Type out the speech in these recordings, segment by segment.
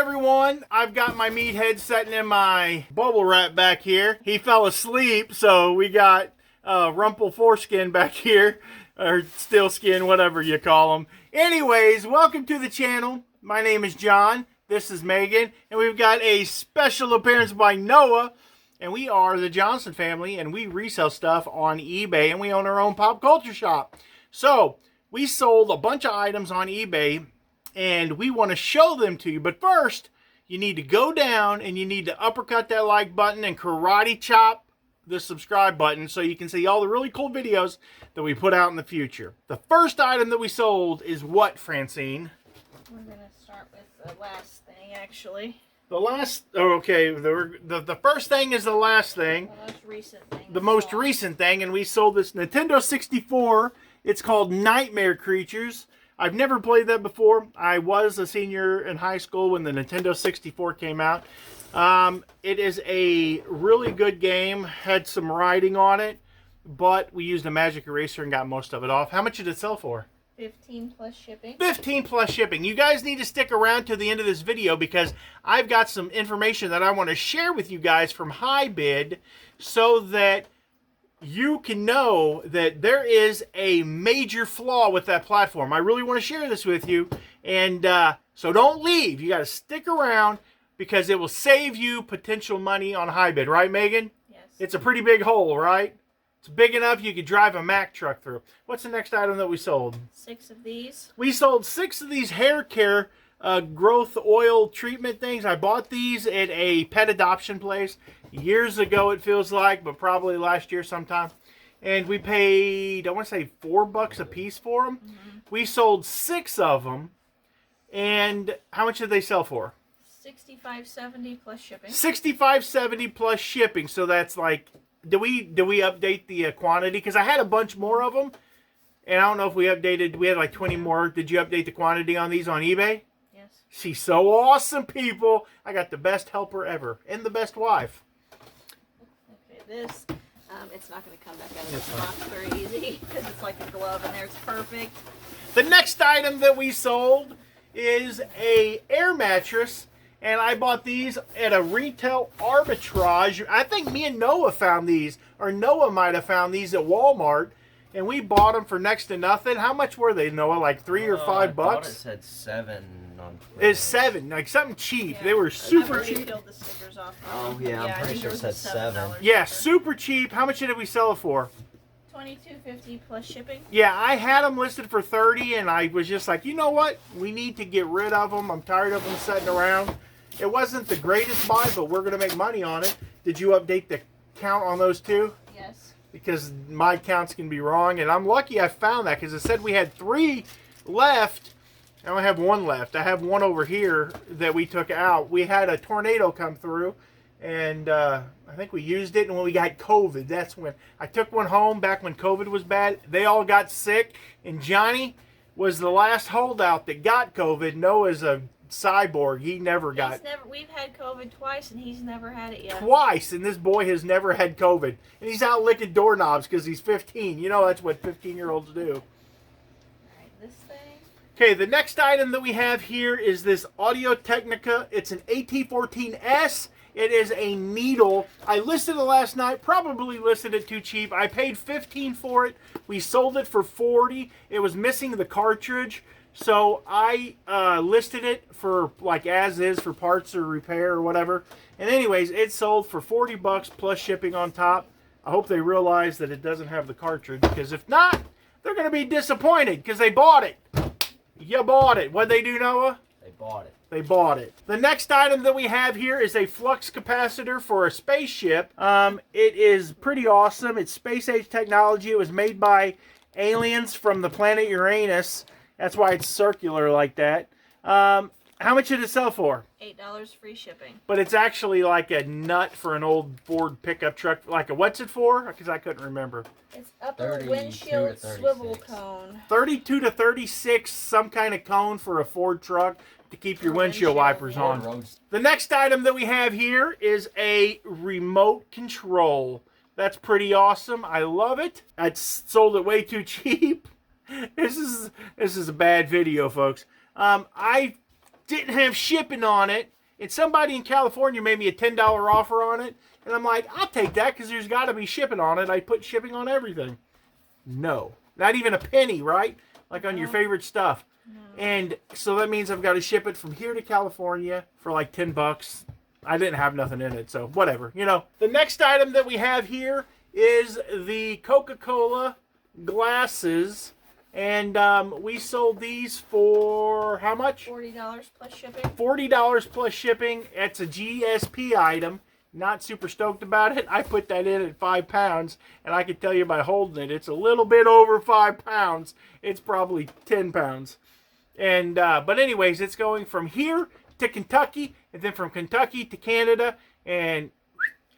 everyone. I've got my meathead sitting in my bubble wrap back here. He fell asleep, so we got rumple foreskin back here, or steel skin, whatever you call them. Anyways, welcome to the channel. My name is John. This is Megan, and we've got a special appearance by Noah. And we are the Johnson family, and we resell stuff on eBay, and we own our own pop culture shop. So we sold a bunch of items on eBay, and we want to show them to you. But first, you need to go down and you need to uppercut that like button and karate chop the subscribe button so you can see all the really cool videos that we put out in the future. The first item that we sold is what, Francine? We're going to start with the last thing, actually. The last, oh, okay, the first thing is the last thing. The most recent thing. The most recent thing, and we sold this Nintendo 64. It's called Nightmare Creatures. I've never played that before. I was a senior in high school when the Nintendo 64 came out. It is a really good game. Had some writing on it, but we used a magic eraser and got most of it off. How much did it sell for? 15 plus shipping. 15 plus shipping. You guys need to stick around to the end of this video because I've got some information that I want to share with you guys from Hibid so that you can know that there is a major flaw with that platform. I really want to share this with you. And so don't leave. You got to stick around because it will save you potential money on Hibid. Right, Megan? Yes. It's a pretty big hole, right? It's big enough you could drive a Mack truck through. What's the next item that we sold? 6 of these. We sold 6 of these hair care growth oil treatment things. I bought these at a pet adoption place years ago, it feels like, but probably last year sometime. And we paid, I want to say $4 a piece for them. Mm-hmm. We sold 6 of them. And how much did they sell for? $65.70 plus shipping. $65.70 plus shipping. So that's like, do we update the quantity? Because I had a bunch more of them, and I don't know if we updated. We had like 20 more. Did you update the quantity on these on eBay? Yes. She's so awesome, people. I got the best helper ever and the best wife. Okay, this it's not going to come back out of this box very easy because it's like a glove in there. It's perfect. The next item that we sold is a air mattress. And I bought these at a retail arbitrage. I think me and Noah found these, or Noah might have found these at Walmart, and we bought them for next to nothing. How much were they, Noah? Like $3 or $5? I thought it said 7 on Twitter. It's 7, like something cheap. Yeah. They were super cheap. Peeled the stickers off. Oh yeah, I'm pretty sure it said 7. Yeah, super cheap. How much did we sell it for? $22.50 plus shipping. Yeah, I had them listed for $30, and I was just like, you know what? We need to get rid of them. I'm tired of them sitting around. It wasn't the greatest buy, but we're going to make money on it. Did you update the count on those two? Yes. Because my counts can be wrong, and I'm lucky I found that because it said we had 3 left. I only have 1 left. I have 1 over here that we took out. We had a tornado come through, and I think we used it, and when we got COVID, that's when I took one home back when COVID was bad. They all got sick, and Johnny was the last holdout that got COVID. Noah's a cyborg. He never got. We've had COVID twice, and he's never had it yet. Twice, and this boy has never had COVID. And he's out licking doorknobs because he's 15. You know that's what 15-year-olds do. All right, this thing. Okay, the next item that we have here is this Audio Technica. It's an AT14S. It is a needle. I listed it last night. Probably listed it too cheap. I paid $15 for it. We sold it for $40. It was missing the cartridge. So I listed it for like as is for parts or repair or whatever. And anyways, it sold for $40 plus shipping on top. I hope they realize that it doesn't have the cartridge, because if not, they're going to be disappointed because they bought it. You bought it. What'd they do, Noah? They bought it. They bought it. The next item that we have here is a flux capacitor for a spaceship. It is pretty awesome. It's space age technology. It was made by aliens from the planet Uranus. That's why it's circular like that. How much did it sell for? $8 free shipping. But it's actually like a nut for an old Ford pickup truck. Like a, what's it for? Because I couldn't remember. It's upper windshield swivel cone. 32 to 36, some kind of cone for a Ford truck to keep your windshield wipers on. The next item that we have here is a remote control. That's pretty awesome. I love it. I sold it way too cheap. This is a bad video, folks. I didn't have shipping on it, and somebody in California made me a $10 offer on it, and I'm like, I'll take that because there's got to be shipping on it. I put shipping on everything. No, not even a penny, right? Like on your favorite stuff. And so that means I've got to ship it from here to California for like $10. I didn't have nothing in it, so whatever. You know, the next item that we have here is the Coca-Cola glasses. And we sold these for how much? $40 plus shipping. $40 plus shipping. It's a GSP item. Not super stoked about it. I put that in at 5 pounds, and I can tell you by holding it, it's a little bit over 5 pounds. It's probably 10 pounds. And but anyways, it's going from here to Kentucky, and then from Kentucky to Canada, and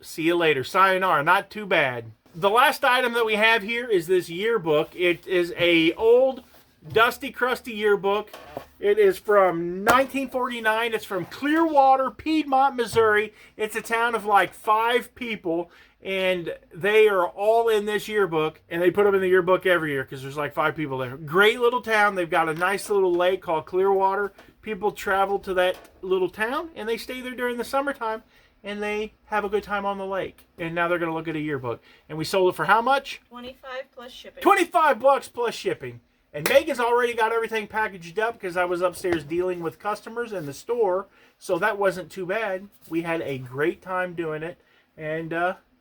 see you later. Sayonara. Not too bad. The last item that we have here is this yearbook. It is a old, dusty, crusty yearbook. It is from 1949. It's from Clearwater, Piedmont, Missouri. It's a town of like 5 people, and they are all in this yearbook, and they put them in the yearbook every year because there's like 5 people there. Great little town. They've got a nice little lake called Clearwater. People travel to that little town, and they stay there during the summertime, and they have a good time on the lake. And now they're going to look at a yearbook. And we sold it for how much? $25 plus shipping. $25 plus shipping. And Megan's already got everything packaged up because I was upstairs dealing with customers in the store. So that wasn't too bad. We had a great time doing it. And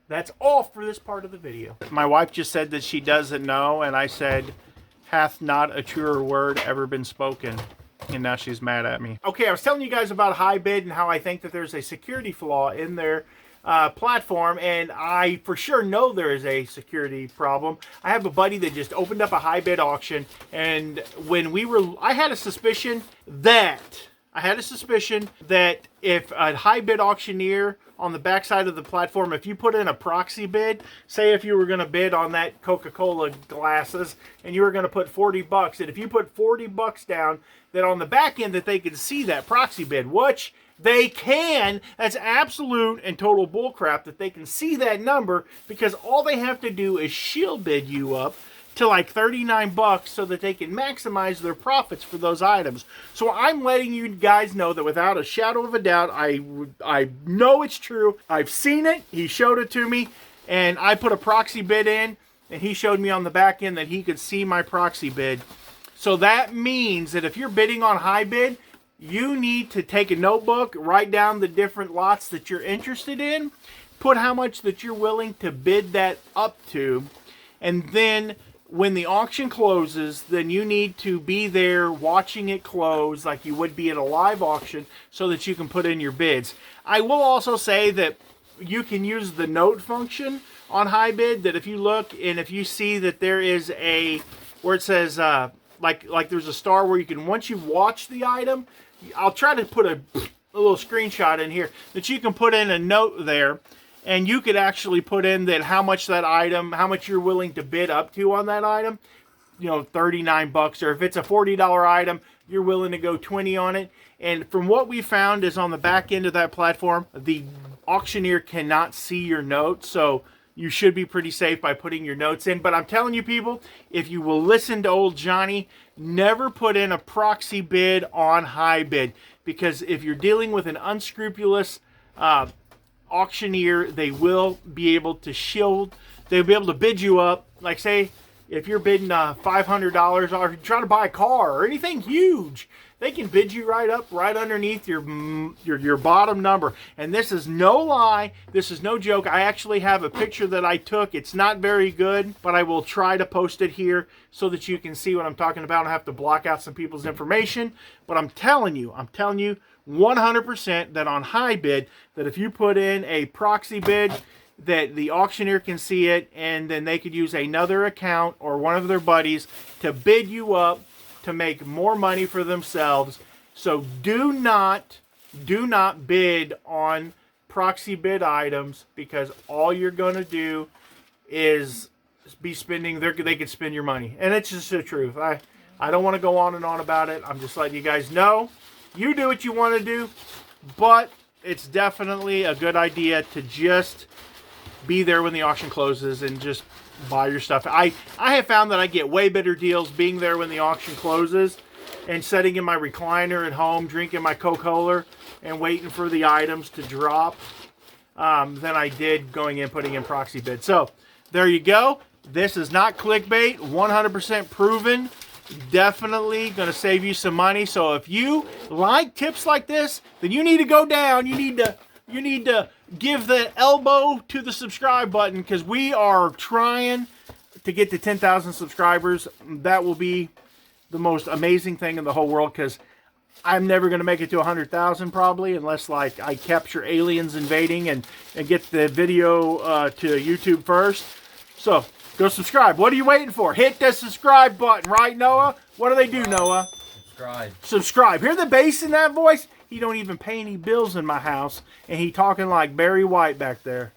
that's all for this part of the video. My wife just said that she doesn't know. And I said, hath not a truer word ever been spoken. And now she's mad at me. Okay, I was telling you guys about Hibid and how I think that there's a security flaw in their platform, and I for sure know there is a security problem. I have a buddy that just opened up a Hibid auction, and when I had a suspicion that if a Hibid auctioneer on the backside of the platform, if you put in a proxy bid, say if you were going to bid on that Coca-Cola glasses and you were going to put $40, and if you put $40 down, that on the back end that they could see that proxy bid, which they can. That's absolute and total bullcrap that they can see that number, because all they have to do is shield bid you up to like $39 so that they can maximize their profits for those items. So I'm letting you guys know that without a shadow of a doubt, I know it's true. I've seen it. He showed it to me, and I put a proxy bid in, and he showed me on the back end that he could see my proxy bid. So that means that if you're bidding on Hibid, you need to take a notebook, write down the different lots that you're interested in, put how much that you're willing to bid that up to, and then when the auction closes, then you need to be there watching it close like you would be at a live auction so that you can put in your bids. I will also say that you can use the note function on Hibid, that if you look and if you see that there is a, where it says, like there's a star where you can, once you've watched the item, I'll try to put a little screenshot in here, that you can put in a note there, and you could actually put in that how much that item, how much you're willing to bid up to on that item, you know, $39, or if it's a $40 item, you're willing to go 20 on it. And from what we found is on the back end of that platform, the auctioneer cannot see your notes, so you should be pretty safe by putting your notes in. But I'm telling you people, if you will listen to old Johnny, never put in a proxy bid on Hibid, because if you're dealing with an unscrupulous auctioneer, they will be able to they'll be able to bid you up. Like say, if you're bidding $500, or if you're trying to buy a car or anything huge, they can bid you right up, right underneath your bottom number. And this is no lie. This is no joke. I actually have a picture that I took. It's not very good, but I will try to post it here so that you can see what I'm talking about. I have to block out some people's information. But I'm telling you 100% that on Hibid, that if you put in a proxy bid, that the auctioneer can see it, and then they could use another account or one of their buddies to bid you up to make more money for themselves. So do not bid on proxy bid items, because all you're going to do is be spending, they could spend your money. And it's just the truth. I don't want to go on and on about it. I'm just letting you guys know. You do what you want to do, but it's definitely a good idea to just be there when the auction closes and just buy your stuff. I have found that I get way better deals being there when the auction closes, and sitting in my recliner at home, drinking my Coca-Cola and waiting for the items to drop than I did going in putting in proxy bid. So there you go. This is not clickbait, 100% proven. Definitely going to save you some money. So if you like tips like this, then you need to go down. You need to give the elbow to the subscribe button, because we are trying to get to 10,000 subscribers. That will be the most amazing thing in the whole world, because I'm never going to make it to 100,000 probably, unless like I capture aliens invading and get the video to YouTube first. So go subscribe. What are you waiting for? Hit the subscribe button, right, Noah? What do they do, Noah? Subscribe. Subscribe. Hear the bass in that voice? He don't even pay any bills in my house, and he talking like Barry White back there.